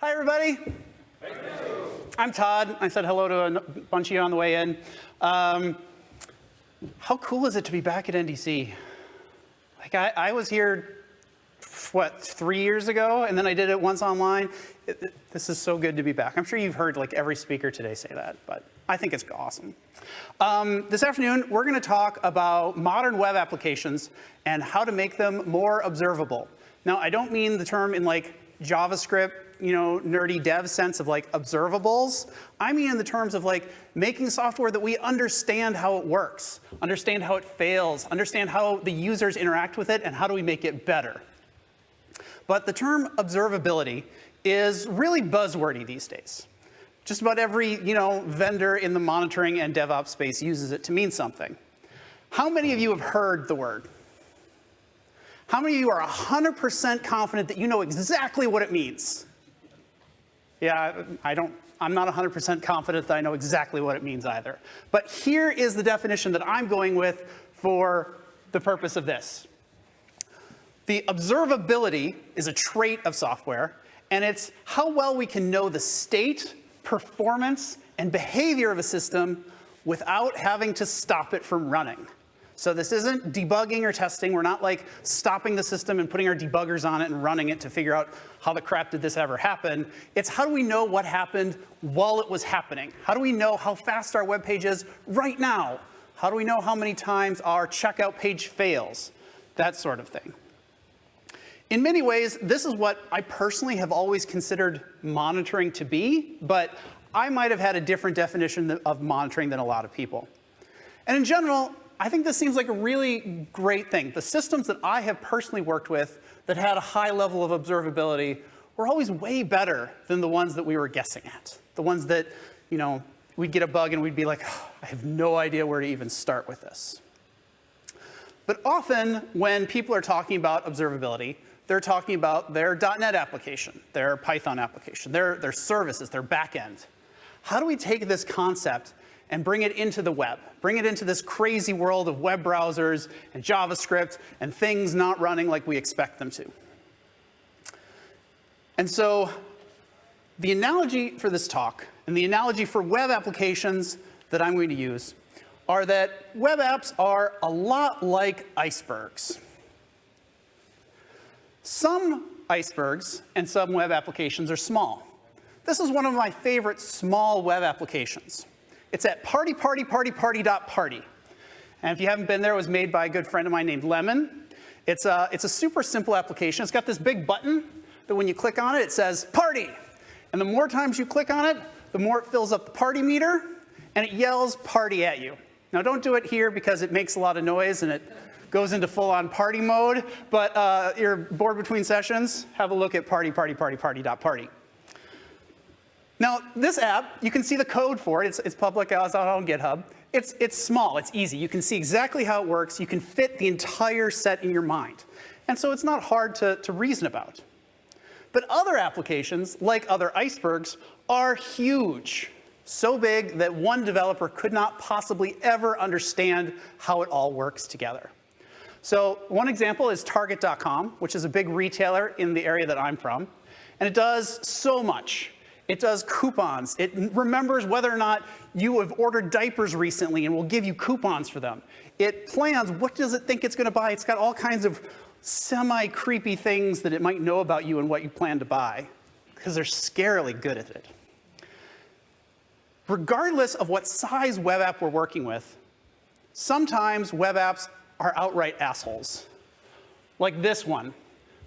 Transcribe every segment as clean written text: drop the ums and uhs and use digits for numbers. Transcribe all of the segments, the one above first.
Hi, everybody. I'm Todd. I said hello to a bunch of you on the way in. How cool is it to be back at NDC? Like, I was here, 3 years ago, and then I did it once online. This is so good to be back. I'm sure you've heard like every speaker today say that, but I think it's awesome. This afternoon, we're going to talk about modern web applications and how to make them more observable. Now, I don't mean the term in like JavaScript, nerdy dev sense of like observables. I mean in the terms of like making software that we understand how it works, understand how it fails, understand how the users interact with it, and how do we make it better. But the term observability is really buzzwordy these days. Just about every vendor in the monitoring and DevOps space uses it to mean something. How many of you have heard the word? How many of you are 100% confident that you know exactly what it means? Yeah, I'm not 100% confident that I know exactly what it means either. But here is the definition that I'm going with for the purpose of this. The observability is a trait of software, and it's how well we can know the state, performance, and behavior of a system without having to stop it from running. So this isn't debugging or testing. We're not like stopping the system and putting our debuggers on it and running it to figure out how the crap did this ever happen. It's how do we know what happened while it was happening? How do we know how fast our web page is right now? How do we know how many times our checkout page fails? That sort of thing. In many ways, this is what I personally have always considered monitoring to be, but I might have had a different definition of monitoring than a lot of people. And in general, I think this seems like a really great thing. The systems that I have personally worked with that had a high level of observability were always way better than the ones that we were guessing at. The ones that, we'd get a bug and we'd be like, oh, I have no idea where to even start with this. But often when people are talking about observability, they're talking about their .NET application, their Python application, their services, their backend. How do we take this concept and bring it into the web, bring it into this crazy world of web browsers and JavaScript and things not running like we expect them to? And so the analogy for this talk and the analogy for web applications that I'm going to use are that web apps are a lot like icebergs. Some icebergs and some web applications are small. This is one of my favorite small web applications. It's at party. And if you haven't been there, it was made by a good friend of mine named Lemon. It's a super simple application. It's got this big button that when you click on it, it says party. And the more times you click on it, the more it fills up the party meter, and it yells party at you. Now don't do it here because it makes a lot of noise and it goes into full-on party mode, but you're bored between sessions, have a look at party. Now, this app, you can see the code for it. It's public, it's out on GitHub. It's small, it's easy. You can see exactly how it works. You can fit the entire set in your mind. And so it's not hard to reason about. But other applications, like other icebergs, are huge. So big that one developer could not possibly ever understand how it all works together. So one example is Target.com, which is a big retailer in the area that I'm from. And it does so much. It does coupons. It remembers whether or not you have ordered diapers recently and will give you coupons for them. It plans what does it think it's going to buy. It's got all kinds of semi-creepy things that it might know about you and what you plan to buy, because they're scarily good at it. Regardless of what size web app we're working with, sometimes web apps are outright assholes, like this one,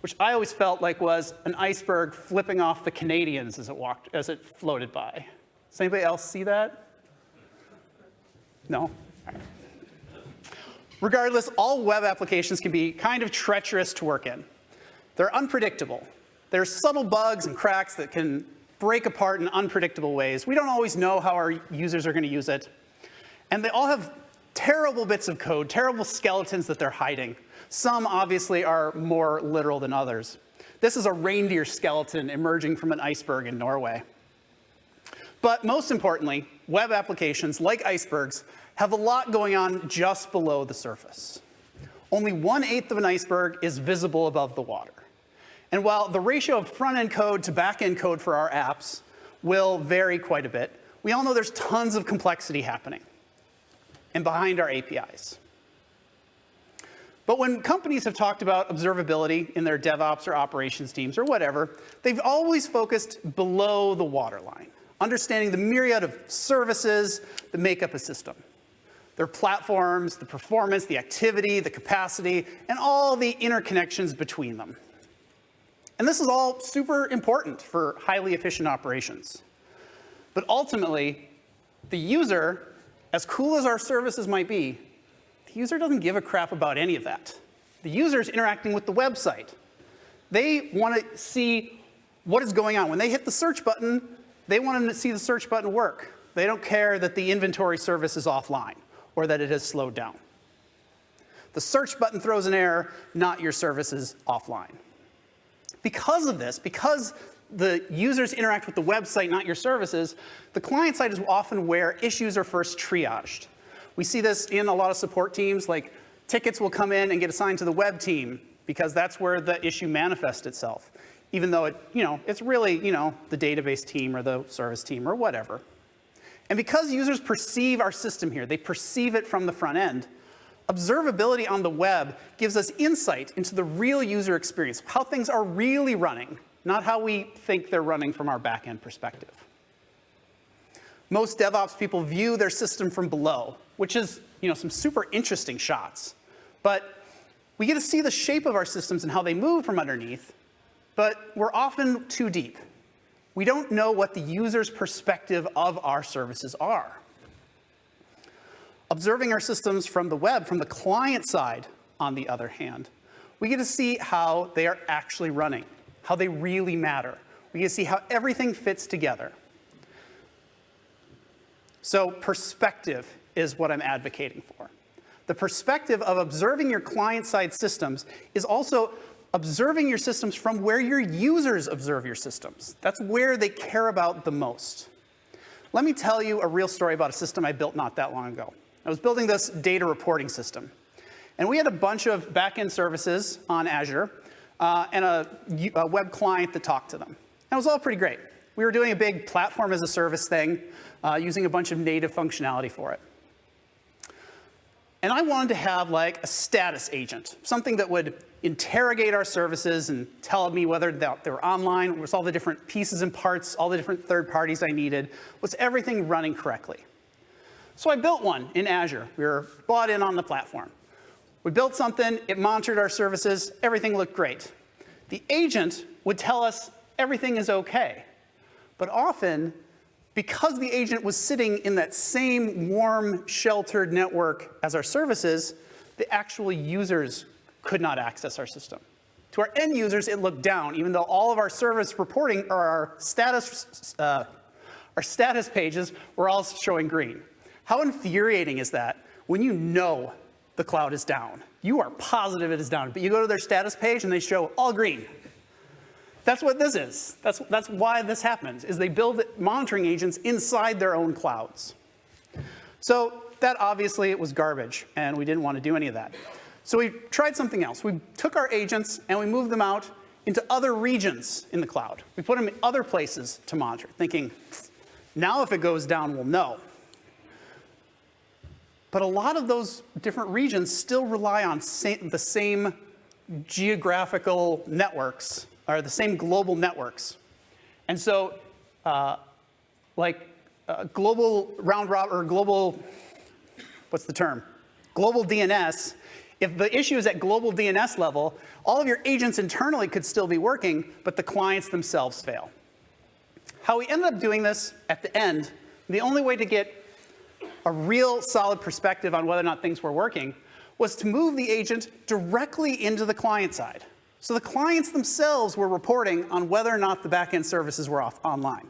which I always felt like was an iceberg flipping off the Canadians as it floated by. Does anybody else see that? No? All right. Regardless, all web applications can be kind of treacherous to work in. They're unpredictable. There's subtle bugs and cracks that can break apart in unpredictable ways. We don't always know how our users are going to use it. And they all have terrible bits of code, terrible skeletons that they're hiding. Some obviously are more literal than others. This is a reindeer skeleton emerging from an iceberg in Norway. But most importantly, web applications, like icebergs, have a lot going on just below the surface. Only 1/8 of an iceberg is visible above the water. And while the ratio of front-end code to back-end code for our apps will vary quite a bit, we all know there's tons of complexity happening and behind our APIs. But when companies have talked about observability in their DevOps or operations teams or whatever, they've always focused below the waterline, understanding the myriad of services that make up a system. Their platforms, the performance, the activity, the capacity, and all the interconnections between them. And this is all super important for highly efficient operations. But ultimately, the user, as cool as our services might be, the user doesn't give a crap about any of that. The user is interacting with the website. They want to see what is going on. When they hit the search button, they want to see the search button work. They don't care that the inventory service is offline or that it has slowed down. The search button throws an error, not your service is offline. Because of this, because the users interact with the website, not your services, the client side is often where issues are first triaged. We see this in a lot of support teams, like tickets will come in and get assigned to the web team because that's where the issue manifests itself, even though it's really the database team or the service team or whatever. And because users perceive our system here, they perceive it from the front end, observability on the web gives us insight into the real user experience, how things are really running, not how we think they're running from our back-end perspective. Most DevOps people view their system from below, which is some super interesting shots. But we get to see the shape of our systems and how they move from underneath, but we're often too deep. We don't know what the user's perspective of our services are. Observing our systems from the web, from the client side, on the other hand, we get to see how they are actually running, how they really matter. We get to see how everything fits together. So perspective is what I'm advocating for. The perspective of observing your client-side systems is also observing your systems from where your users observe your systems. That's where they care about the most. Let me tell you a real story about a system I built not that long ago. I was building this data reporting system. And we had a bunch of back-end services on Azure and a web client that talked to them. And it was all pretty great. We were doing a big platform as a service thing, using a bunch of native functionality for it. And I wanted to have like a status agent, something that would interrogate our services and tell me whether they were online, was all the different pieces and parts, all the different third parties I needed, was everything running correctly. So I built one in Azure. We were bought in on the platform. We built something, it monitored our services, everything looked great. The agent would tell us everything is okay. But often, because the agent was sitting in that same warm, sheltered network as our services, the actual users could not access our system. To our end users, it looked down, even though all of our service reporting or our status pages were all showing green. How infuriating is that when you know the cloud is down? You are positive it is down, but you go to their status page and they show all green. That's what this is. That's why this happens, is they build monitoring agents inside their own clouds. So that obviously it was garbage, and we didn't want to do any of that. So we tried something else. We took our agents and we moved them out into other regions in the cloud. We put them in other places to monitor, thinking, now if it goes down, we'll know. But a lot of those different regions still rely on the same geographical networks, or the same global networks. And so, global round robin, or global, what's the term? Global DNS, if the issue is at global DNS level, all of your agents internally could still be working, but the clients themselves fail. How we ended up doing this at the end, the only way to get a real solid perspective on whether or not things were working was to move the agent directly into the client side. So the clients themselves were reporting on whether or not the backend services were online.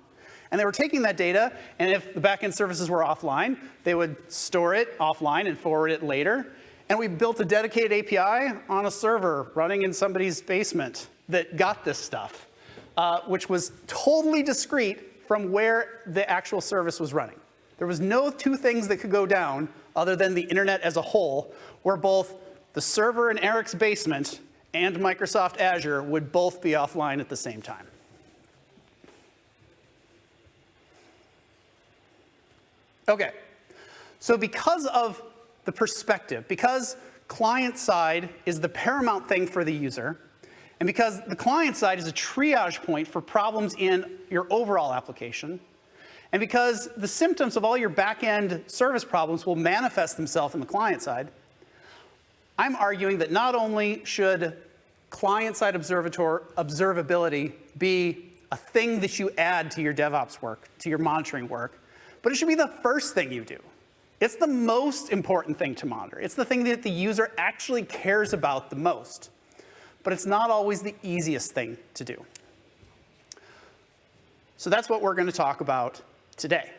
And they were taking that data, and if the backend services were offline, they would store it offline and forward it later. And we built a dedicated API on a server running in somebody's basement that got this stuff, which was totally discrete from where the actual service was running. There was no two things that could go down other than the internet as a whole, where both the server in Eric's basement and Microsoft Azure would both be offline at the same time. Okay, so because of the perspective, because client side is the paramount thing for the user, and because the client side is a triage point for problems in your overall application, and because the symptoms of all your back-end service problems will manifest themselves in the client side, I'm arguing that not only should client-side observability be a thing that you add to your DevOps work, to your monitoring work, but it should be the first thing you do. It's the most important thing to monitor. It's the thing that the user actually cares about the most. But it's not always the easiest thing to do. So that's what we're going to talk about today.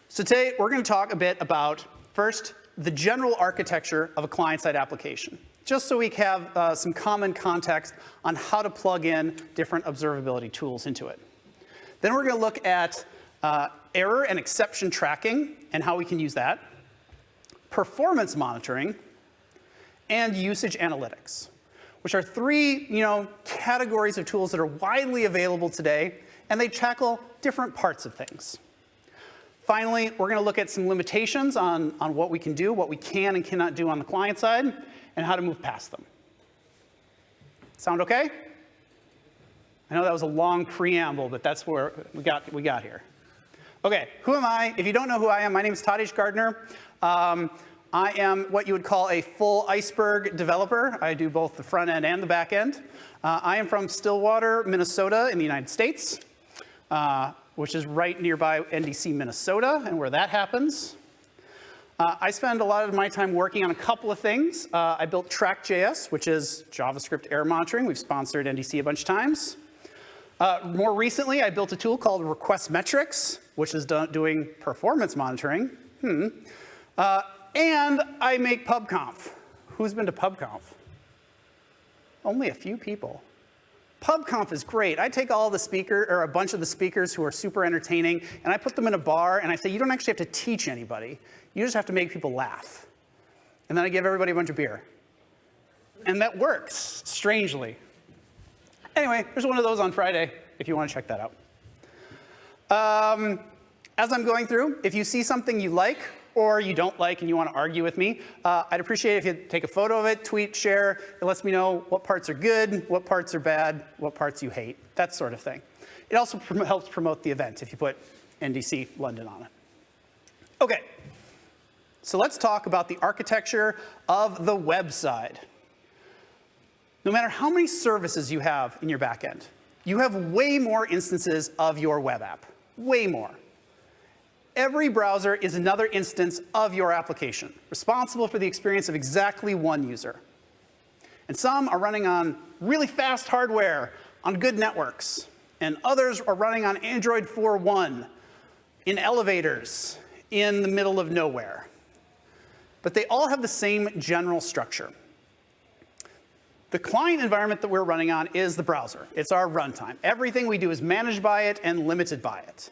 So today, we're going to talk a bit about, first, the general architecture of a client-side application, just so we have some common context on how to plug in different observability tools into it. Then we're going to look at error and exception tracking and how we can use that, performance monitoring, and usage analytics, which are three categories of tools that are widely available today, and they tackle different parts of things. Finally, we're going to look at some limitations on what we can do, what we can and cannot do on the client side, and how to move past them. Sound okay? I know that was a long preamble, but that's where we got here. Okay, who am I? If you don't know who I am, my name is Todd Gardner. I am what you would call a full iceberg developer. I do both the front end and the back end. I am from Stillwater, Minnesota in the United States, which is right nearby NDC, Minnesota, and where that happens. I spend a lot of my time working on a couple of things. I built Track.js, which is JavaScript error monitoring. We've sponsored NDC a bunch of times. More recently, I built a tool called Request Metrics, which is doing performance monitoring. And I make PubConf. Who's been to PubConf? Only a few people. PubConf is great. I take all the speakers, or a bunch of the speakers who are super entertaining, and I put them in a bar, and I say, you don't actually have to teach anybody. You just have to make people laugh. And then I give everybody a bunch of beer. And that works, strangely. Anyway, there's one of those on Friday, if you want to check that out. As I'm going through, if you see something you like, or you don't like and you want to argue with me, I'd appreciate it if you take a photo of it, tweet, share. It lets me know what parts are good, what parts are bad, what parts you hate, that sort of thing. It also helps promote the event if you put NDC London on it. Okay, so let's talk about the architecture of the web side. No matter how many services you have in your backend, you have way more instances of your web app, way more. Every browser is another instance of your application, responsible for the experience of exactly one user. And some are running on really fast hardware on good networks, and others are running on Android 4.1 in elevators in the middle of nowhere. But they all have the same general structure. The client environment that we're running on is the browser. It's our runtime. Everything we do is managed by it and limited by it.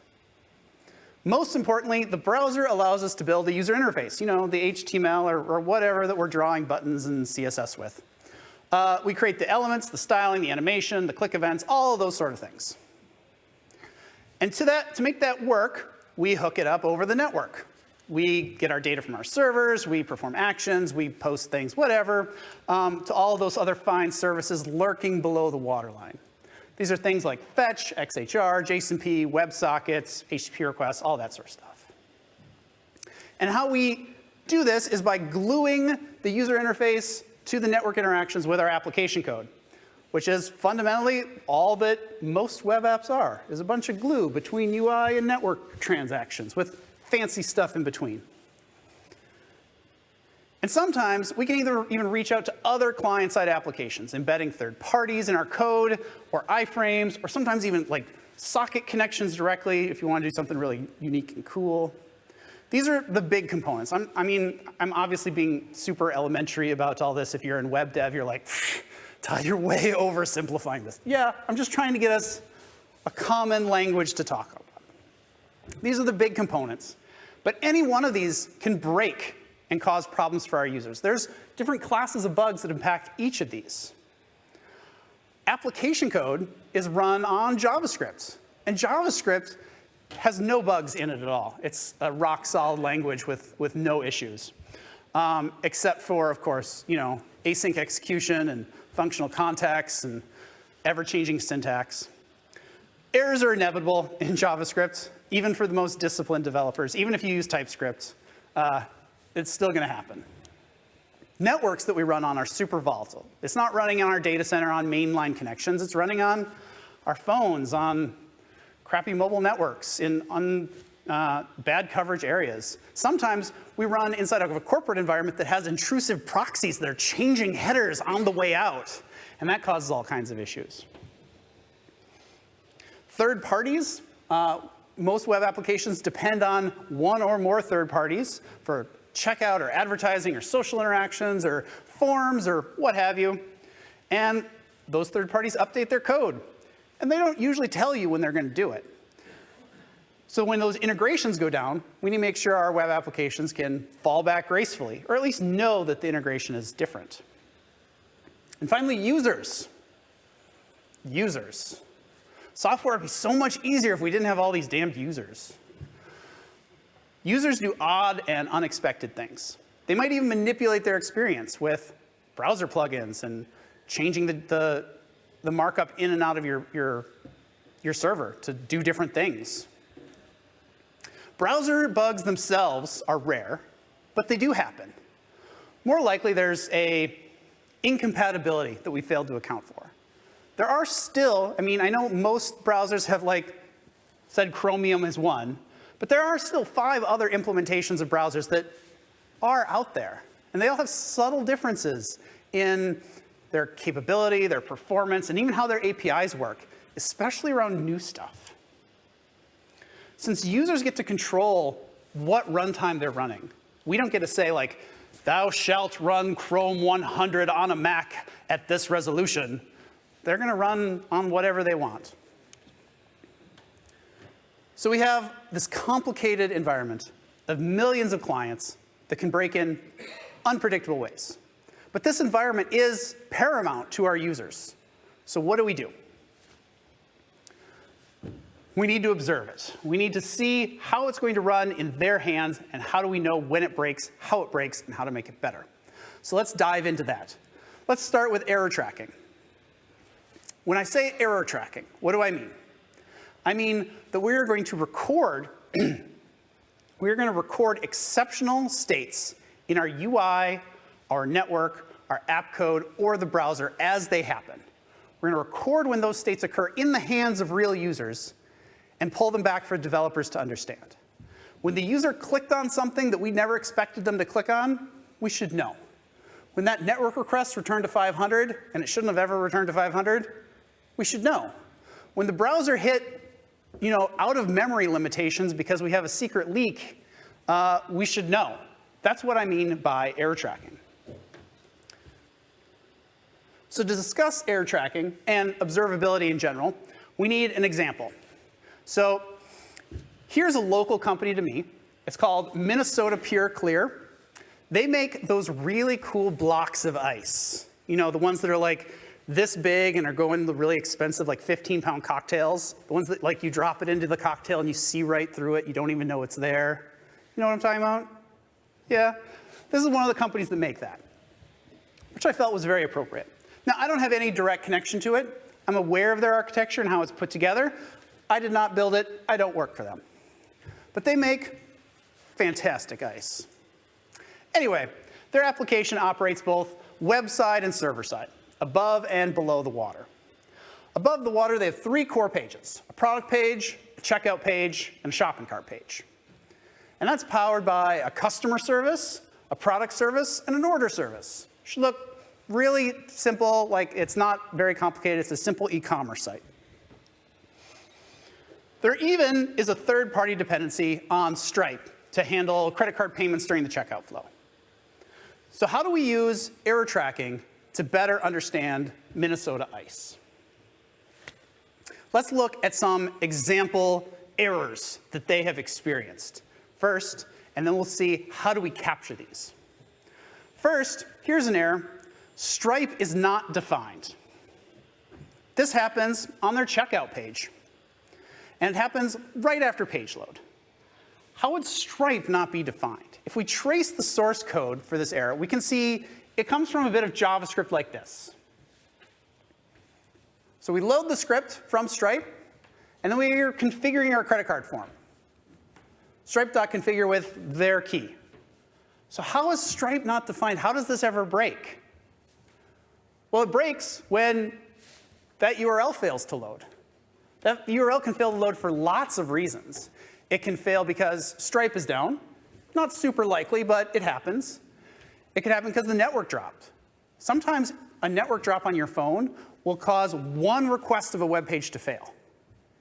Most importantly, the browser allows us to build a user interface, the HTML or whatever that we're drawing buttons and CSS with. We create the elements, the styling, the animation, the click events, all of those sort of things. And to make that work, we hook it up over the network. We get our data from our servers, we perform actions, we post things, whatever, to all of those other fine services lurking below the waterline. These are things like fetch, XHR, JSONP, WebSockets, HTTP requests, all that sort of stuff. And how we do this is by gluing the user interface to the network interactions with our application code, which is fundamentally all that most web apps are, is a bunch of glue between UI and network transactions with fancy stuff in between. And sometimes we can even reach out to other client-side applications, embedding third parties in our code, or iframes, or sometimes even like socket connections directly if you want to do something really unique and cool. These are the big components. I'm obviously being super elementary about all this. If you're in web dev, you're like, Todd, you're way oversimplifying this. Yeah, I'm just trying to get us a common language to talk about. These are the big components. But any one of these can break and cause problems for our users. There's different classes of bugs that impact each of these. Application code is run on JavaScript, and JavaScript has no bugs in it at all. It's a rock-solid language with no issues, except for, of course, async execution and functional context and ever-changing syntax. Errors are inevitable in JavaScript, even for the most disciplined developers. Even if you use TypeScript, it's still going to happen. Networks that we run on are super volatile. It's not running on our data center on mainline connections. It's running on our phones, on crappy mobile networks, in bad coverage areas. Sometimes we run inside of a corporate environment that has intrusive proxies that are changing headers on the way out, and that causes all kinds of issues. Third parties, most web applications depend on one or more third parties for checkout or advertising or social interactions or forms or what have you. And those third parties update their code. And they don't usually tell you when they're going to do it. So when those integrations go down, we need to make sure our web applications can fall back gracefully, or at least know that the integration is different. And finally, users. Users. Software would be so much easier if we didn't have all these damned users. Users do odd and unexpected things. They might even manipulate their experience with browser plugins and changing the markup in and out of your server to do different things. Browser bugs themselves are rare, but they do happen. More likely, there's an incompatibility that we failed to account for. There are still, I know most browsers have said Chromium is one, but there are still 5 other implementations of browsers that are out there. And they all have subtle differences in their capability, their performance, and even how their APIs work, especially around new stuff. Since users get to control what runtime they're running, we don't get to say thou shalt run Chrome 100 on a Mac at this resolution. They're going to run on whatever they want. So we have this complicated environment of millions of clients that can break in unpredictable ways. But this environment is paramount to our users. So what do? We need to observe it. We need to see how it's going to run in their hands, and how do we know when it breaks, how it breaks, and how to make it better. So let's dive into that. Let's start with error tracking. When I say error tracking, what do I mean? I mean that we're going to record exceptional states in our UI, our network, our app code, or the browser as they happen. We're going to record when those states occur in the hands of real users and pull them back for developers to understand. When the user clicked on something that we never expected them to click on, we should know. When that network request returned to 500 and it shouldn't have ever returned to 500, we should know. When the browser hit out of memory limitations because we have a secret leak, we should know. That's what I mean by error tracking. So to discuss error tracking and observability in general, we need an example. So here's a local company to me. It's called Minnesota Pure Clear. They make those really cool blocks of ice. The ones that are this big and are going the really expensive 15-pound cocktails. The ones that you drop it into the cocktail and you see right through it. You don't even know it's there. You know what I'm talking about? Yeah. This is one of the companies that make that, which I felt was very appropriate. Now, I don't have any direct connection to it. I'm aware of their architecture and how it's put together. I did not build it. I don't work for them. But they make fantastic ice. Anyway, their application operates both web-side and server-side, above and below the water. Above the water, they have 3 core pages: a product page, a checkout page, and a shopping cart page. And that's powered by a customer service, a product service, and an order service. It should look really simple, it's not very complicated. It's a simple e-commerce site. There even is a third-party dependency on Stripe to handle credit card payments during the checkout flow. So how do we use error tracking to better understand Minnesota ice? Let's look at some example errors that they have experienced first, and then we'll see how do we capture these. First, here's an error. Stripe is not defined. This happens on their checkout page. And it happens right after page load. How would Stripe not be defined? If we trace the source code for this error, we can see it comes from a bit of JavaScript like this. So we load the script from Stripe, and then we are configuring our credit card form. Stripe.configure with their key. So how is Stripe not defined? How does this ever break? Well, it breaks when that URL fails to load. That URL can fail to load for lots of reasons. It can fail because Stripe is down. Not super likely, but it happens. It can happen because the network dropped. Sometimes a network drop on your phone will cause one request of a web page to fail.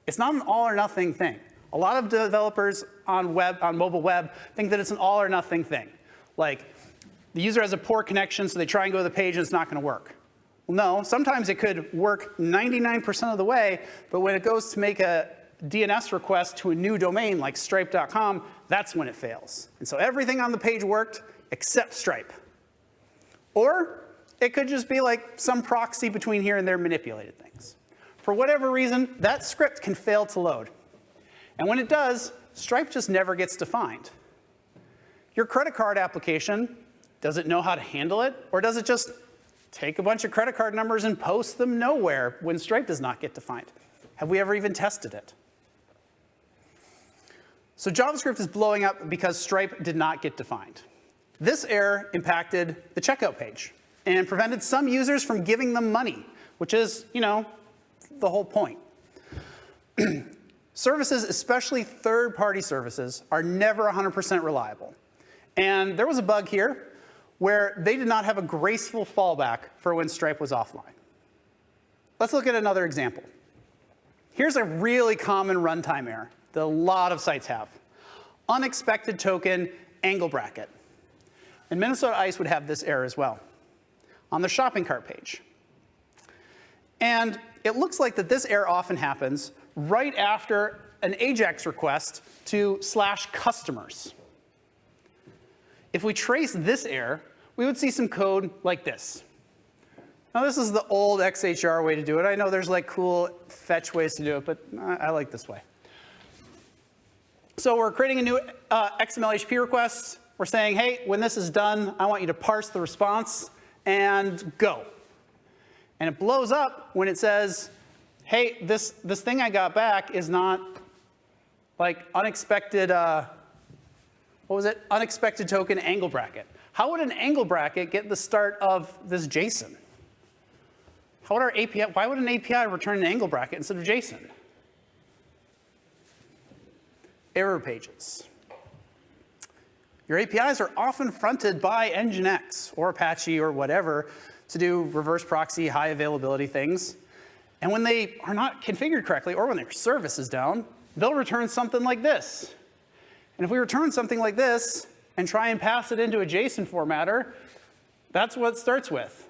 It's not an all or nothing thing. A lot of developers on mobile web think that it's an all or nothing thing. Like, the user has a poor connection, so they try and go to the page and it's not going to work. Well, no, sometimes it could work 99% of the way, but when it goes to make a DNS request to a new domain like stripe.com, that's when it fails. And so everything on the page worked except Stripe. Or it could just be like some proxy between here and there manipulated things. For whatever reason, that script can fail to load. And when it does, Stripe just never gets defined. Your credit card application, does it know how to handle it? Or does it just take a bunch of credit card numbers and post them nowhere when Stripe does not get defined? Have we ever even tested it? So JavaScript is blowing up because Stripe did not get defined. This error impacted the checkout page and prevented some users from giving them money, which is, the whole point. Services, especially third-party services, are never 100% reliable. And there was a bug here where they did not have a graceful fallback for when Stripe was offline. Let's look at another example. Here's a really common runtime error that a lot of sites have. Unexpected token angle bracket. And Minnesota Ice would have this error as well on their shopping cart page. And it looks like that this error often happens right after an AJAX request to /customers. If we trace this error, we would see some code like this. Now, this is the old XHR way to do it. I know there's like cool fetch ways to do it, but I like this way. So we're creating a new XML HP request. We're saying, hey, when this is done, I want you to parse the response and go. And it blows up when it says, hey, this thing I got back is not like unexpected, unexpected token angle bracket. How would an angle bracket get the start of this JSON? How would our API, why would an API return an angle bracket instead of JSON? Error pages. Your APIs are often fronted by Nginx or Apache or whatever to do reverse proxy, high availability things. And when they are not configured correctly, or when their service is down, they'll return something like this. And if we return something like this and try and pass it into a JSON formatter, that's what it starts with.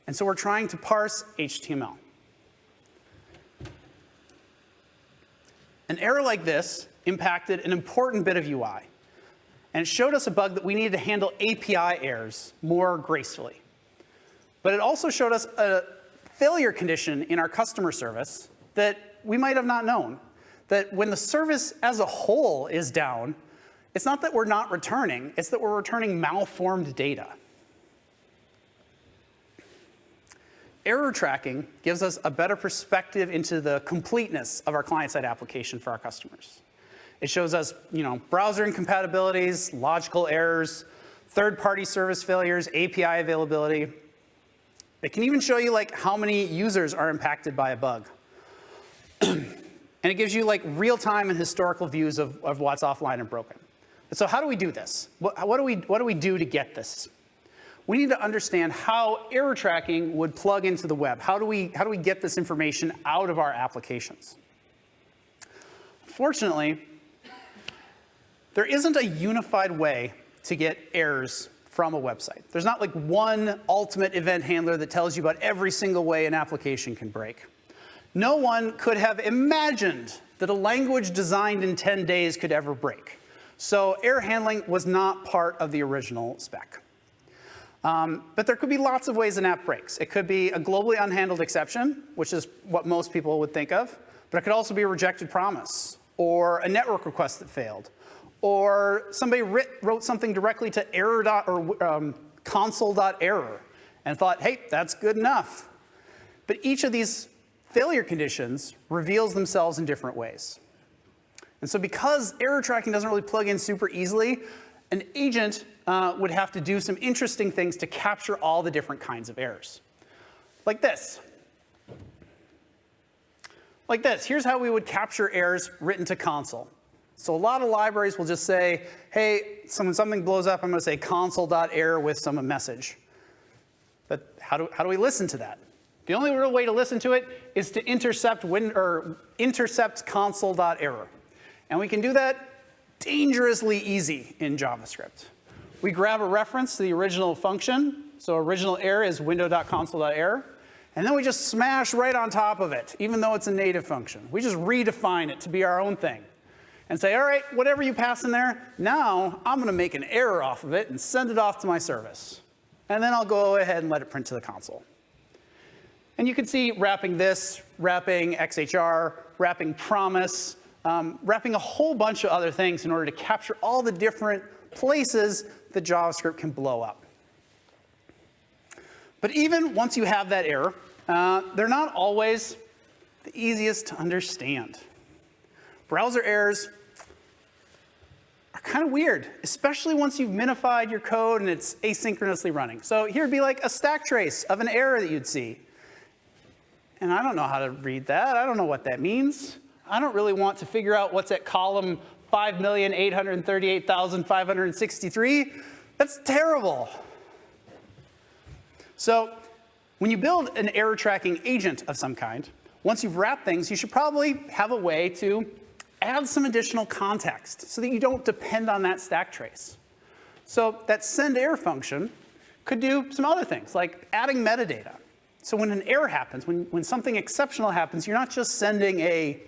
And so we're trying to parse HTML. An error like this impacted an important bit of UI. And it showed us a bug that we needed to handle API errors more gracefully. But it also showed us a failure condition in our customer service that we might have not known. That when the service as a whole is down, it's not that we're not returning, it's that we're returning malformed data. Error tracking gives us a better perspective into the completeness of our client-side application for our customers. It shows us, browser incompatibilities, logical errors, third-party service failures, API availability. It can even show you how many users are impacted by a bug. And it gives you real-time and historical views of what's offline and broken. And so how do we do this? What do we do to get this? We need to understand how error tracking would plug into the web. How do we get this information out of our applications? Fortunately, there isn't a unified way to get errors from a website. There's not one ultimate event handler that tells you about every single way an application can break. No one could have imagined that a language designed in 10 days could ever break. So error handling was not part of the original spec. But there could be lots of ways an app breaks. It could be a globally unhandled exception, which is what most people would think of, but it could also be a rejected promise, or a network request that failed, or somebody wrote something directly to console.error and thought, hey, that's good enough. But each of these failure conditions reveals themselves in different ways. And so because error tracking doesn't really plug in super easily, an agent would have to do some interesting things to capture all the different kinds of errors. Like this. Like this. Here's how we would capture errors written to console. So a lot of libraries will just say, hey, when something blows up, I'm going to say console.error with some message. But how do we listen to that? The only real way to listen to it is to intercept console.error. And we can do that dangerously easy in JavaScript. We grab a reference to the original function. So original error is window.console.error. And then we just smash right on top of it, even though it's a native function. We just redefine it to be our own thing. And say, all right, whatever you pass in there, now I'm going to make an error off of it and send it off to my service. And then I'll go ahead and let it print to the console. And you can see wrapping this, wrapping XHR, wrapping promise, wrapping a whole bunch of other things in order to capture all the different places that JavaScript can blow up. But even once you have that error, they're not always the easiest to understand. Browser errors are kind of weird, especially once you've minified your code and it's asynchronously running. So here'd be like a stack trace of an error that you'd see. And I don't know how to read that. I don't know what that means. I don't really want to figure out what's at column 5,838,563. That's terrible. So when you build an error tracking agent of some kind, once you've wrapped things, you should probably have a way to add some additional context so that you don't depend on that stack trace. So that send error function could do some other things, like adding metadata. So when an error happens, when something exceptional happens, you're not just sending a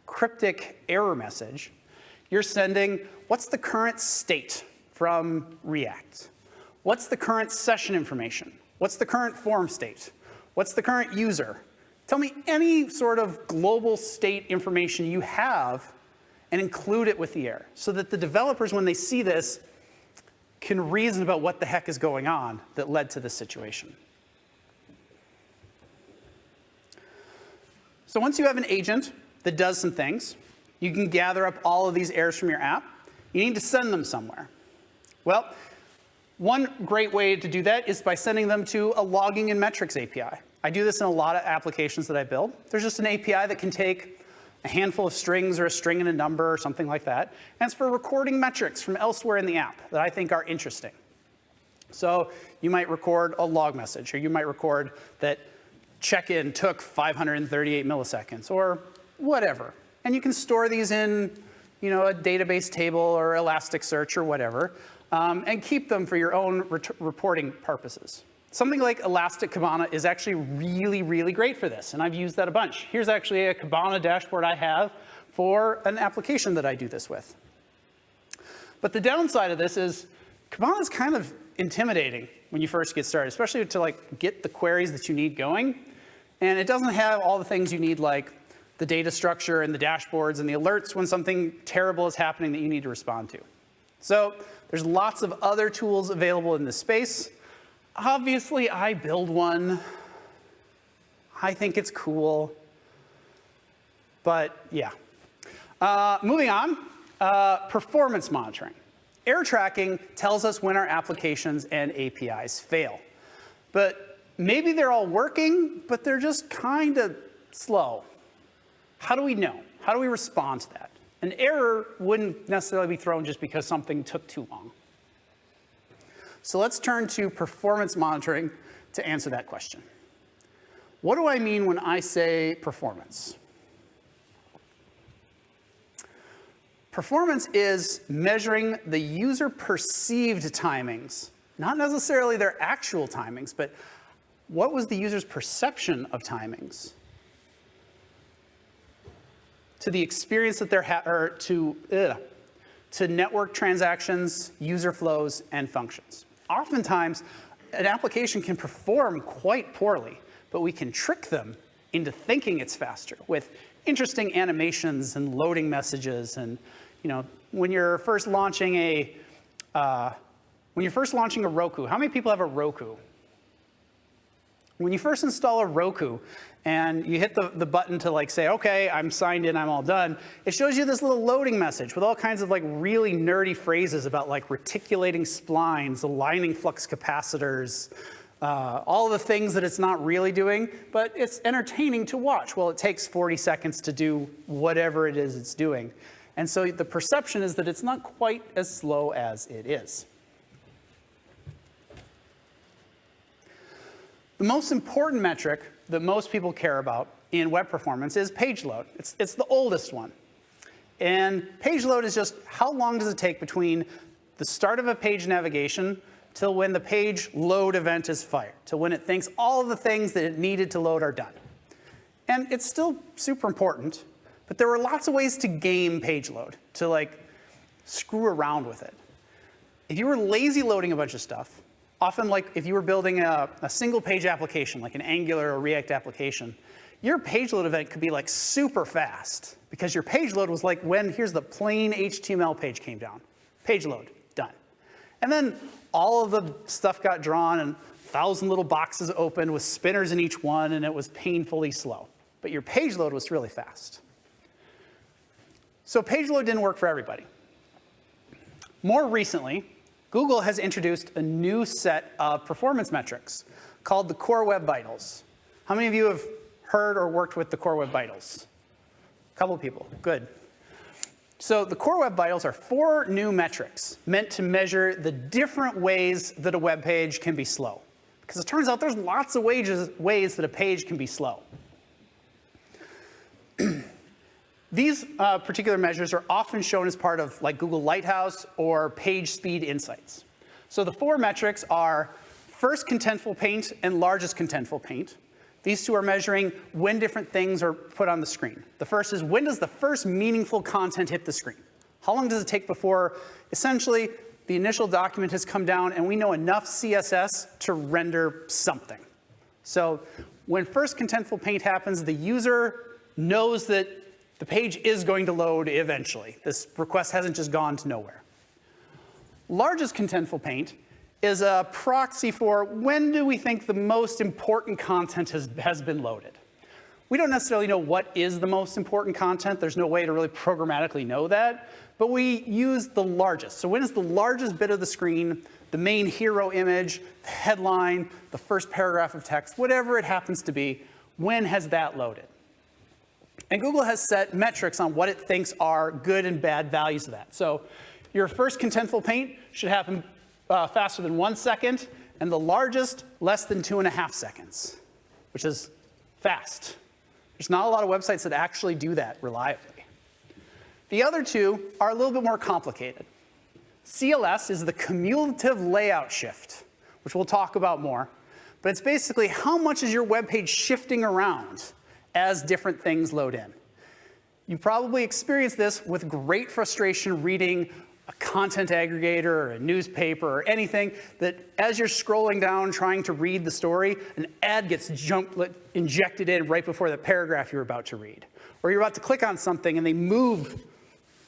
cryptic error message. You're sending, what's the current state from React? What's the current session information? What's the current form state? What's the current user? Tell me any sort of global state information you have and include it with the error so that the developers, when they see this, can reason about what the heck is going on that led to this situation. So once you have an agent that does some things, you can gather up all of these errors from your app. You need to send them somewhere. Well, one great way to do that is by sending them to a logging and metrics API. I do this in a lot of applications that I build. There's just an API that can take a handful of strings or a string and a number or something like that. And it's for recording metrics from elsewhere in the app that I think are interesting. So you might record a log message, or you might record that check-in took 538 milliseconds, or whatever. And you can store these in a database table or Elasticsearch or whatever, and keep them for your own reporting purposes. Something like Elastic Kibana is actually really, really great for this, and I've used that a bunch. Here's actually a Kibana dashboard I have for an application that I do this with. But the downside of this is Kibana is kind of intimidating when you first get started, especially to get the queries that you need going. And it doesn't have all the things you need, like the data structure and the dashboards and the alerts when something terrible is happening that you need to respond to. So there's lots of other tools available in this space. Obviously, I build one. I think it's cool. But yeah. Moving on, performance monitoring. Error tracking tells us when our applications and APIs fail. But maybe they're all working, but they're just kind of slow. How do we know? How do we respond to that? An error wouldn't necessarily be thrown just because something took too long. So let's turn to performance monitoring to answer that question. What do I mean when I say performance? Performance is measuring the user perceived timings, not necessarily their actual timings, but what was the user's perception of timings to the experience that they're to network transactions, user flows, and functions. Oftentimes, an application can perform quite poorly, but we can trick them into thinking it's faster with interesting animations and loading messages. And when you're first launching a Roku, how many people have a Roku? When you first install a Roku and you hit the button to say, okay, I'm signed in, I'm all done, it shows you this little loading message with all kinds of really nerdy phrases about reticulating splines, aligning flux capacitors, all the things that it's not really doing, but it's entertaining to watch. Well, it takes 40 seconds to do whatever it is it's doing. And so the perception is that it's not quite as slow as it is. The most important metric that most people care about in web performance is page load. It's the oldest one. And page load is just how long does it take between the start of a page navigation till when the page load event is fired, till when it thinks all of the things that it needed to load are done. And it's still super important, but there were lots of ways to game page load, to screw around with it. If you were lazy loading a bunch of stuff, often if you were building a single page application, like an Angular or React application, your page load event could be super fast because your page load was when here's the plain HTML page came down. Page load, done. And then all of the stuff got drawn and 1,000 little boxes opened with spinners in each one, and it was painfully slow. But your page load was really fast. So page load didn't work for everybody. More recently, Google has introduced a new set of performance metrics called the Core Web Vitals. How many of you have heard or worked with the Core Web Vitals? A couple of people, good. So the Core Web Vitals are 4 new metrics meant to measure the different ways that a web page can be slow. Because it turns out there's lots of ways that a page can be slow. These particular measures are often shown as part of Google Lighthouse or Page Speed Insights. So the 4 metrics are first contentful paint and largest contentful paint. These 2 are measuring when different things are put on the screen. The first is when does the first meaningful content hit the screen? How long does it take before essentially the initial document has come down and we know enough CSS to render something? So when first contentful paint happens, the user knows that the page is going to load eventually. This request hasn't just gone to nowhere. Largest contentful paint is a proxy for when do we think the most important content has been loaded. We don't necessarily know what is the most important content. There's no way to really programmatically know that. But we use the largest. So when is the largest bit of the screen, the main hero image, the headline, the first paragraph of text, whatever it happens to be, when has that loaded? And Google has set metrics on what it thinks are good and bad values of that. So your first contentful paint should happen faster than 1 second, and the largest less than 2.5 seconds, which is fast. There's not a lot of websites that actually do that reliably. The other 2 are a little bit more complicated. CLS is the cumulative layout shift, which we'll talk about more. But it's basically how much is your web page shifting around as different things load in. You've probably experienced this with great frustration reading a content aggregator or a newspaper or anything that as you're scrolling down trying to read the story, an ad gets injected in right before the paragraph you're about to read. Or you're about to click on something and they move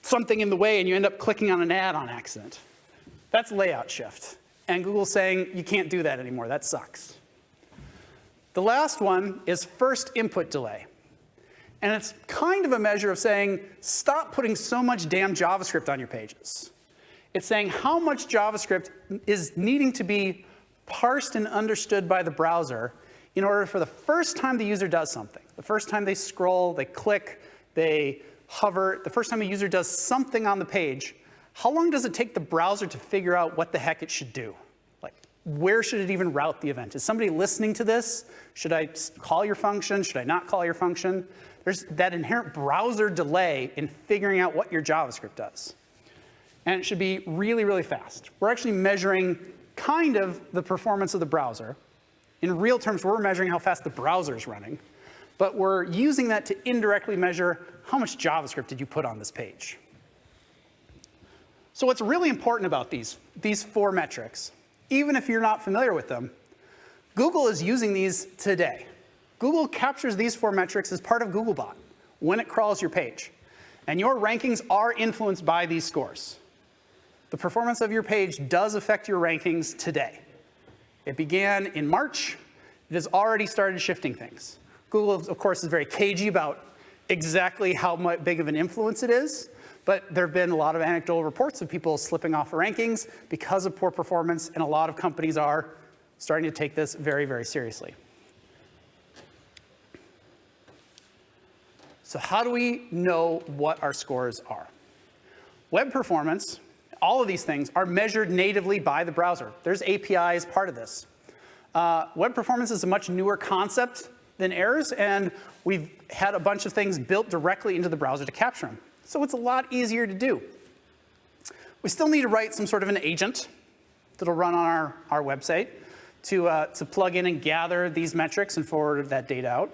something in the way and you end up clicking on an ad on accident. That's layout shift. And Google's saying you can't do that anymore. That sucks. The last one is first input delay. And it's kind of a measure of saying, stop putting so much damn JavaScript on your pages. It's saying how much JavaScript is needing to be parsed and understood by the browser in order for the first time the user does something, the first time they scroll, they click, they hover, the first time a user does something on the page, how long does it take the browser to figure out what the heck it should do? Where should it even route the event? Is somebody listening to this? Should I call your function? Should I not call your function? There's that inherent browser delay in figuring out what your JavaScript does. And it should be really, really fast. We're actually measuring kind of the performance of the browser. In real terms, we're measuring how fast the browser is running. But we're using that to indirectly measure how much JavaScript did you put on this page. So what's really important about these 4 metrics even if you're not familiar with them. Google is using these today. Google captures these 4 metrics as part of Googlebot when it crawls your page. And your rankings are influenced by these scores. The performance of your page does affect your rankings today. It began in March. It has already started shifting things. Google, of course, is very cagey about exactly how big of an influence it is, but there have been a lot of anecdotal reports of people slipping off of rankings because of poor performance, and a lot of companies are starting to take this very, very seriously. So how do we know what our scores are? Web performance, all of these things are measured natively by the browser. There's APIs part of this. Web performance is a much newer concept than errors, and we've had a bunch of things built directly into the browser to capture them. So it's a lot easier to do. We still need to write some sort of an agent that'll run on our website to plug in and gather these metrics and forward that data out.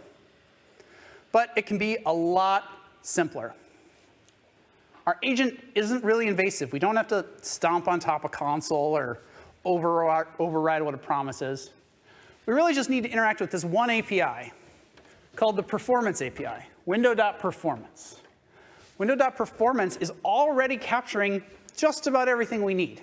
But it can be a lot simpler. Our agent isn't really invasive. We don't have to stomp on top of console or override what it promises. We really just need to interact with this one API called the Performance API, window.performance. Window.performance is already capturing just about everything we need.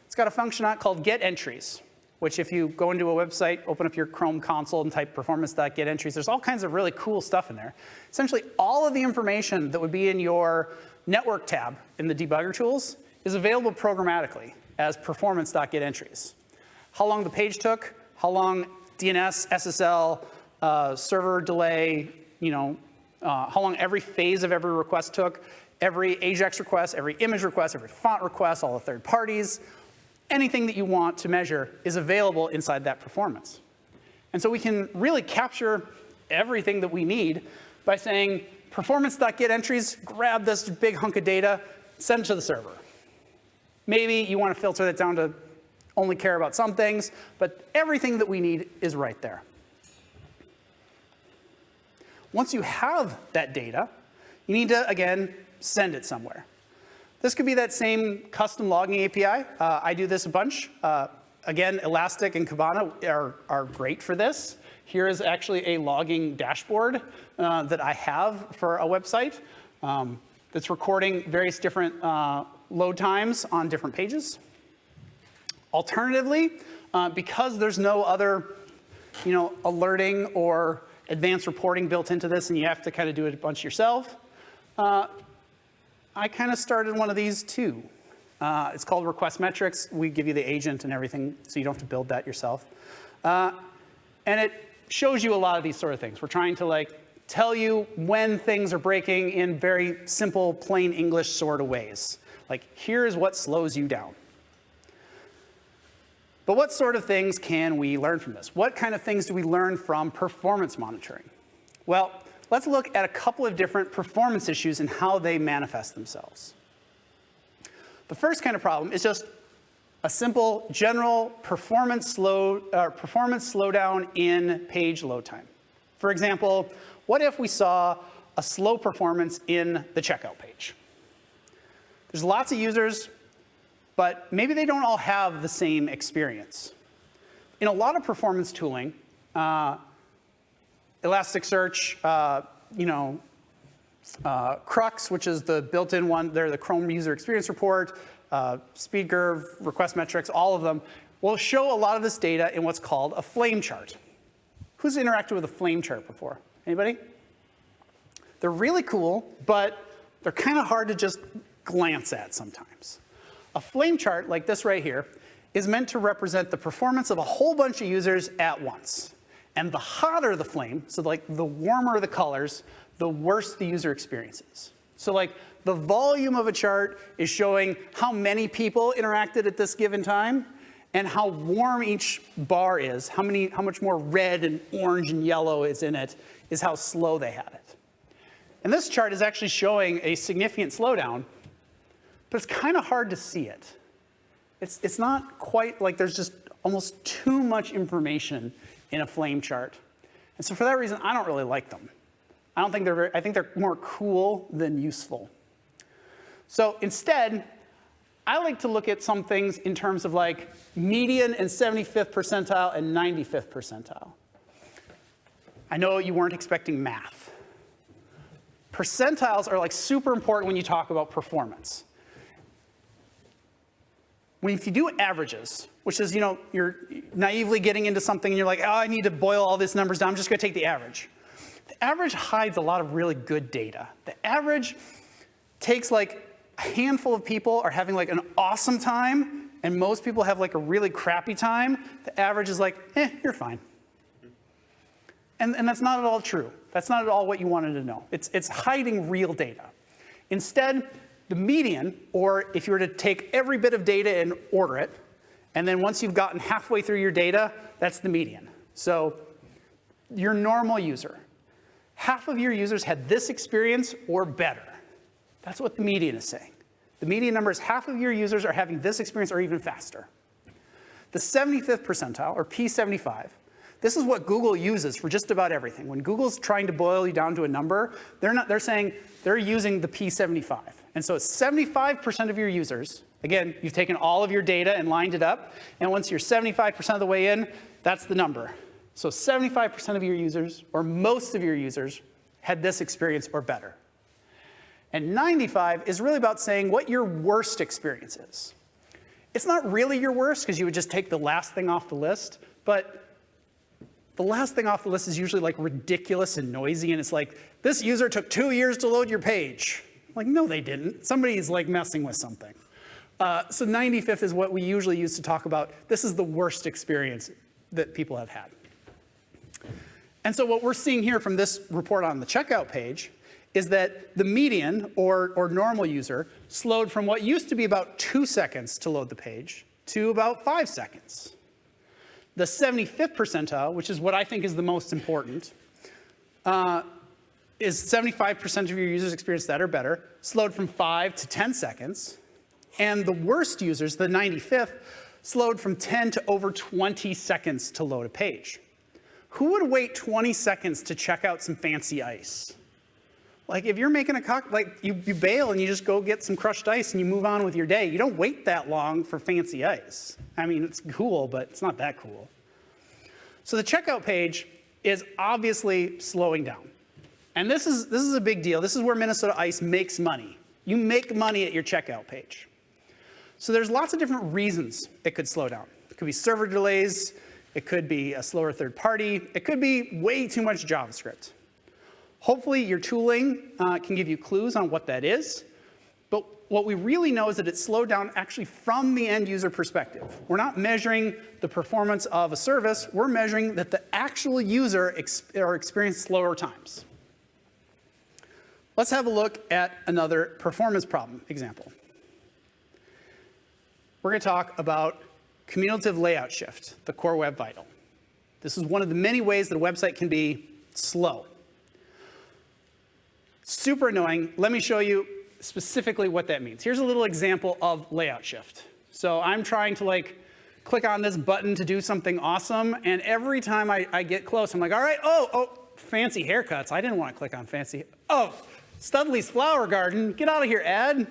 It's got a function on it called getEntries, which if you go into a website, open up your Chrome console and type performance.getEntries, there's all kinds of really cool stuff in there. Essentially, all of the information that would be in your network tab in the debugger tools is available programmatically as performance.getEntries. How long the page took, how long DNS, SSL, server delay, how long every phase of every request took, every AJAX request, every image request, every font request, all the third parties. Anything that you want to measure is available inside that performance. And so we can really capture everything that we need by saying, performance.getEntries, grab this big hunk of data, send it to the server. Maybe you want to filter that down to only care about some things, but everything that we need is right there. Once you have that data, you need to, again, send it somewhere. This could be that same custom logging API. I do this a bunch. Again, Elastic and Kibana are great for this. Here is actually a logging dashboard that I have for a website that's recording various different load times on different pages. Alternatively, because there's no other alerting or advanced reporting built into this and you have to kind of do it a bunch yourself, I kind of started one of these too. It's called Request Metrics. We give you the agent and everything, so you don't have to build that yourself. And it shows you a lot of these sort of things. We're trying to tell you when things are breaking in very simple, plain English sort of ways. Like, here's what slows you down. But what sort of things can we learn from this? What kind of things do we learn from performance monitoring? Well, let's look at a couple of different performance issues and how they manifest themselves. The first kind of problem is just a simple general performance slowdown in page load time. For example, what if we saw a slow performance in the checkout page? There's lots of users, but maybe they don't all have the same experience. In a lot of performance tooling, Elasticsearch, Crux, which is the built-in one, they're the Chrome User Experience Report, SpeedGurv, Request Metrics, all of them will show a lot of this data in what's called a flame chart. Who's interacted with a flame chart before? Anybody? They're really cool, but they're kind of hard to just glance at sometimes. A flame chart, like this right here, is meant to represent the performance of a whole bunch of users at once. And the hotter the flame, so the warmer the colors, the worse the user experience is. So the volume of a chart is showing how many people interacted at this given time, and how warm each bar is, how much more red and orange and yellow is in it, is how slow they had it. And this chart is actually showing a significant slowdown, but it's kind of hard to see it. It's not quite there's just almost too much information in a flame chart. And so for that reason, I don't really like them. I think they're more cool than useful. So instead, I like to look at some things in terms of like median and 75th percentile and 95th percentile. I know you weren't expecting math. Percentiles are like super important when you talk about performance. If you do averages, which is, you're naively getting into something and you're like, oh, I need to boil all these numbers down, I'm just going to take the average. The average hides a lot of really good data. The average takes like a handful of people are having like an awesome time, and most people have like a really crappy time. The average is like, you're fine. And that's not at all true. That's not at all what you wanted to know. It's hiding real data. Instead, the median, or if you were to take every bit of data and order it, and then once you've gotten halfway through your data, that's the median. So your normal user, half of your users had this experience or better. That's what the median is saying. The median number is half of your users are having this experience or even faster. The 75th percentile, or P75, this is what Google uses for just about everything. When Google's trying to boil you down to a number, they're saying they're using the P75. And so it's 75% of your users. Again, you've taken all of your data and lined it up. And once you're 75% of the way in, that's the number. So 75% of your users, or most of your users, had this experience or better. And 95 is really about saying what your worst experience is. It's not really your worst, because you would just take the last thing off the list. But the last thing off the list is usually like ridiculous and noisy. And it's like, this user took 2 years to load your page. Like, no, they didn't. Somebody's like messing with something. So 95th is what we usually use to talk about, this is the worst experience that people have had. And so what we're seeing here from this report on the checkout page is that the median, or normal user, slowed from what used to be about 2 seconds to load the page to about 5 seconds. The 75th percentile, which is what I think is the most important, is 75% of your users experience that or better, slowed from 5 to 10 seconds. And the worst users, the 95th, slowed from 10 to over 20 seconds to load a page. Who would wait 20 seconds to check out some fancy ice? Like, if you're making a cocktail, like you bail and you just go get some crushed ice and you move on with your day. You don't wait that long for fancy ice. I mean, it's cool, but it's not that cool. So the checkout page is obviously slowing down. And this is a big deal. This is where Minnesota Ice makes money. You make money at your checkout page. So there's lots of different reasons it could slow down. It could be server delays. It could be a slower third party. It could be way too much JavaScript. Hopefully your tooling can give you clues on what that is. But what we really know is that it slowed down actually from the end user perspective. We're not measuring the performance of a service. We're measuring that the actual user experienced slower times. Let's have a look at another performance problem example. We're going to talk about cumulative layout shift, the core web vital. This is one of the many ways that a website can be slow. Super annoying. Let me show you specifically what that means. Here's a little example of layout shift. So I'm trying to like click on this button to do something awesome, and every time I get close, I'm like, all right, oh, fancy haircuts. I didn't want to click on fancy. Oh, Studley's Flower Garden. Get out of here, ad.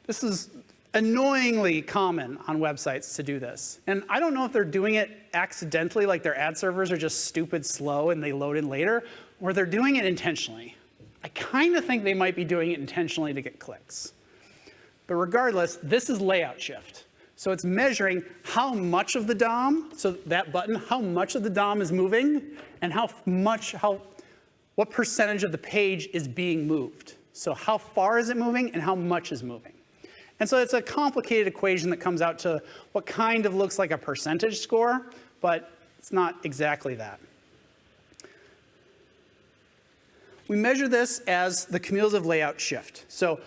This is annoyingly common on websites to do this. And I don't know if they're doing it accidentally, like their ad servers are just stupid slow and they load in later, or they're doing it intentionally. I kind of think they might be doing it intentionally to get clicks. But regardless, this is layout shift. So it's measuring how much of the DOM, so that button, how much of the DOM is moving, and what percentage of the page is being moved. So how far is it moving and how much is moving. And so it's a complicated equation that comes out to what kind of looks like a percentage score, but it's not exactly that. We measure this as the cumulative layout shift. So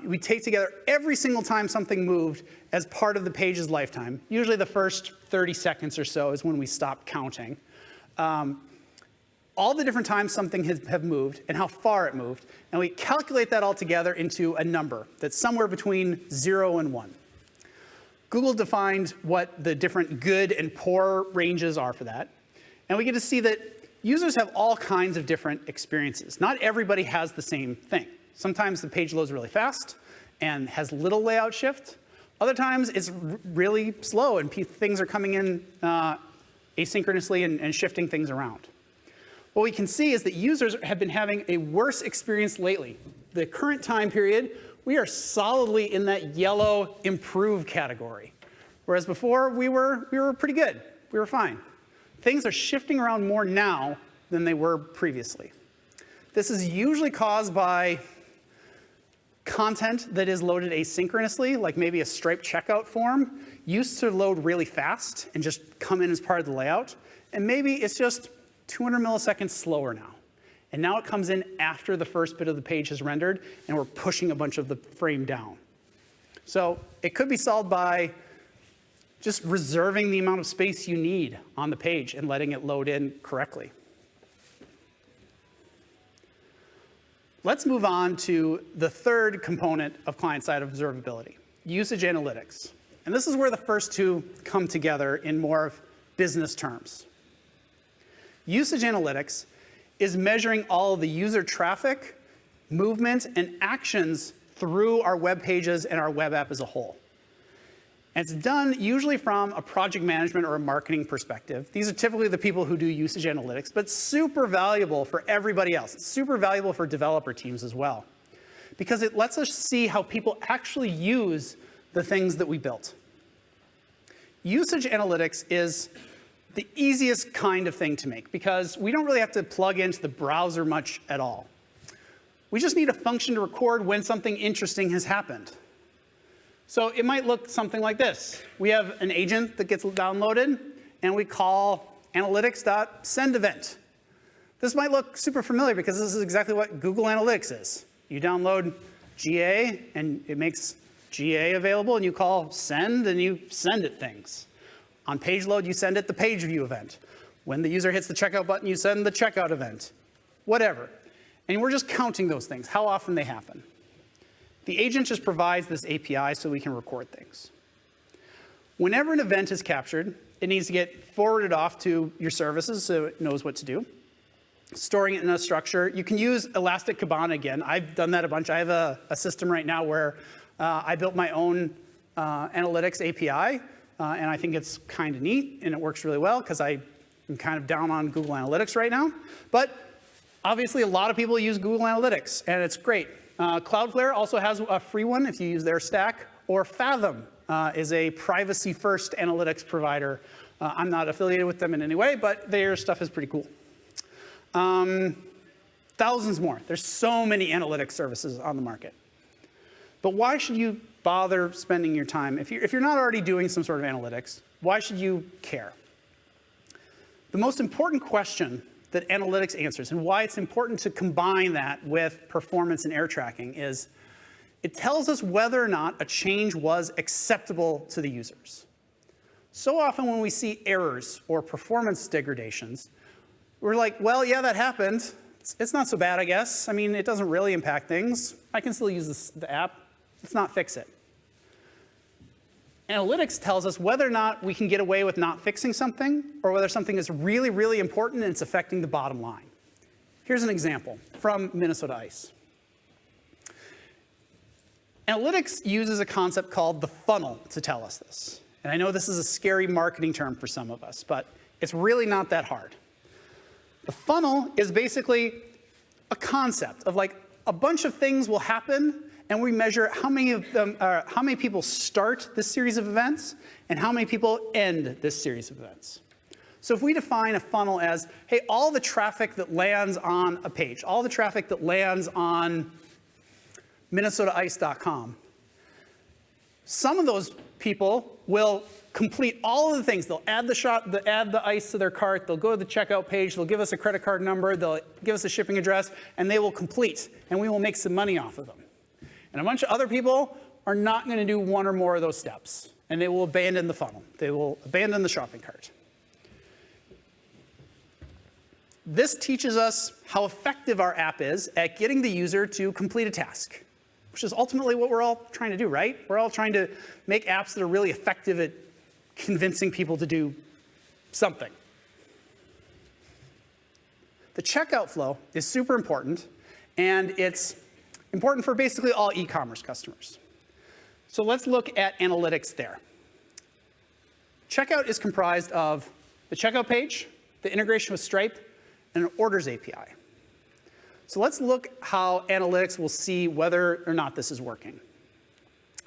we take together every single time something moved as part of the page's lifetime. Usually the first 30 seconds or so is when we stop counting. All the different times something have moved and how far it moved, and we calculate that all together into a number that's somewhere between 0 and 1. Google defined what the different good and poor ranges are for that, and we get to see that users have all kinds of different experiences. Not everybody has the same thing. Sometimes the page loads really fast, and has little layout shift. Other times it's really slow and things are coming in asynchronously and shifting things around. What we can see is that users have been having a worse experience lately. The current time period, we are solidly in that yellow improve category. Whereas before, we were pretty good. We were fine. Things are shifting around more now than they were previously. This is usually caused by content that is loaded asynchronously, like maybe a Stripe checkout form, used to load really fast and just come in as part of the layout. And maybe it's just 200 milliseconds slower now. And now it comes in after the first bit of the page is rendered, and we're pushing a bunch of the frame down. So it could be solved by just reserving the amount of space you need on the page and letting it load in correctly. Let's move on to the third component of client-side observability, usage analytics. And this is where the first two come together in more of business terms. Usage analytics is measuring all of the user traffic, movement, and actions through our web pages and our web app as a whole. And it's done usually from a project management or a marketing perspective. These are typically the people who do usage analytics, but super valuable for everybody else. It's super valuable for developer teams as well, because it lets us see how people actually use the things that we built. Usage analytics is the easiest kind of thing to make, because we don't really have to plug into the browser much at all. We just need a function to record when something interesting has happened. So it might look something like this. We have an agent that gets downloaded, and we call analytics.sendEvent. This might look super familiar because this is exactly what Google Analytics is. You download GA, and it makes GA available, and you call send, and you send it things. On page load, you send it the page view event. When the user hits the checkout button, you send the checkout event. Whatever. And we're just counting those things, how often they happen. The agent just provides this API so we can record things. Whenever an event is captured, it needs to get forwarded off to your services so it knows what to do. Storing it in a structure. You can use Elastic Kibana again. I've done that a bunch. I have a system right now where I built my own analytics API, and I think it's kind of neat, and it works really well because I'm kind of down on Google Analytics right now. But obviously, a lot of people use Google Analytics, and it's great. Cloudflare also has a free one if you use their stack, or Fathom is a privacy-first analytics provider. I'm not affiliated with them in any way, but their stuff is pretty cool. Thousands more. There's so many analytics services on the market. But why should you bother spending your time? If you're not already doing some sort of analytics, why should you care? The most important question that analytics answers, and why it's important to combine that with performance and error tracking, is it tells us whether or not a change was acceptable to the users. So often when we see errors or performance degradations, we're like, well, yeah, that happened. It's not so bad, I guess. I mean, it doesn't really impact things. I can still use the app. Let's not fix it. Analytics tells us whether or not we can get away with not fixing something, or whether something is really, really important and it's affecting the bottom line. Here's an example from Minnesota Ice. Analytics uses a concept called the funnel to tell us this. And I know this is a scary marketing term for some of us, but it's really not that hard. The funnel is basically a concept of like a bunch of things will happen, and we measure how many of them, how many people start this series of events, and how many people end this series of events. So if we define a funnel as, hey, all the traffic that lands on a page, all the traffic that lands on MinnesotaIce.com, some of those people will complete all of the things. They'll add the ice to their cart, they'll go to the checkout page, they'll give us a credit card number, they'll give us a shipping address, and they will complete, and we will make some money off of them. And a bunch of other people are not going to do one or more of those steps, and they will abandon the funnel. They will abandon the shopping cart. This teaches us how effective our app is at getting the user to complete a task, which is ultimately what we're all trying to do, right? We're all trying to make apps that are really effective at convincing people to do something. The checkout flow is super important, and it's important for basically all e-commerce customers. So let's look at analytics there. Checkout is comprised of the checkout page, the integration with Stripe, and an orders API. So let's look how analytics will see whether or not this is working.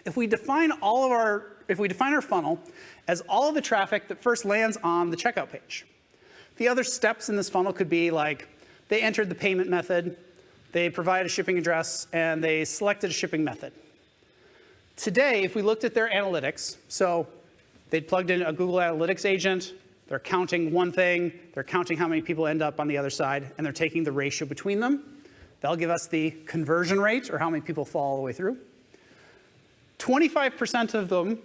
If we define our funnel as all of the traffic that first lands on the checkout page, the other steps in this funnel could be like they entered the payment method, they provided a shipping address, and they selected a shipping method. Today, if we looked at their analytics, so they'd plugged in a Google Analytics agent, they're counting one thing, they're counting how many people end up on the other side, and they're taking the ratio between them. That'll give us the conversion rate, or how many people fall all the way through. 25% of them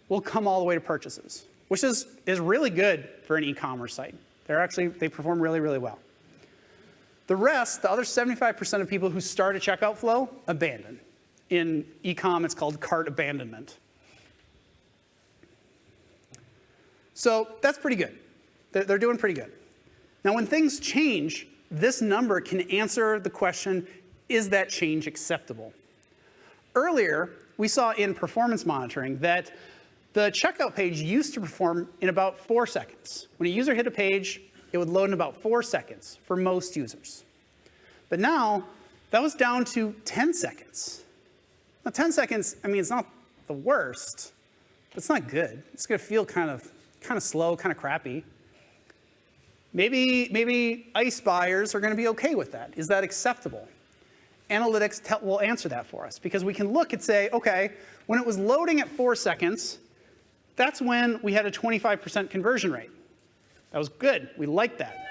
will come all the way to purchases, which is really good for an e-commerce site. They perform really, really well. The rest, the other 75% of people who start a checkout flow, abandon. In e-com, it's called cart abandonment. So that's pretty good. They're doing pretty good. Now, when things change, this number can answer the question, is that change acceptable? Earlier, we saw in performance monitoring that the checkout page used to perform in about 4 seconds. When a user hit a page, it would load in about 4 seconds for most users. But now, that was down to 10 seconds. Now, 10 seconds, I mean, it's not the worst, but it's not good. It's going to feel kind of slow, kind of crappy. Maybe ice buyers are going to be OK with that. Is that acceptable? Analytics will answer that for us, because we can look and say, OK, when it was loading at 4 seconds, that's when we had a 25% conversion rate. That was good. We liked that.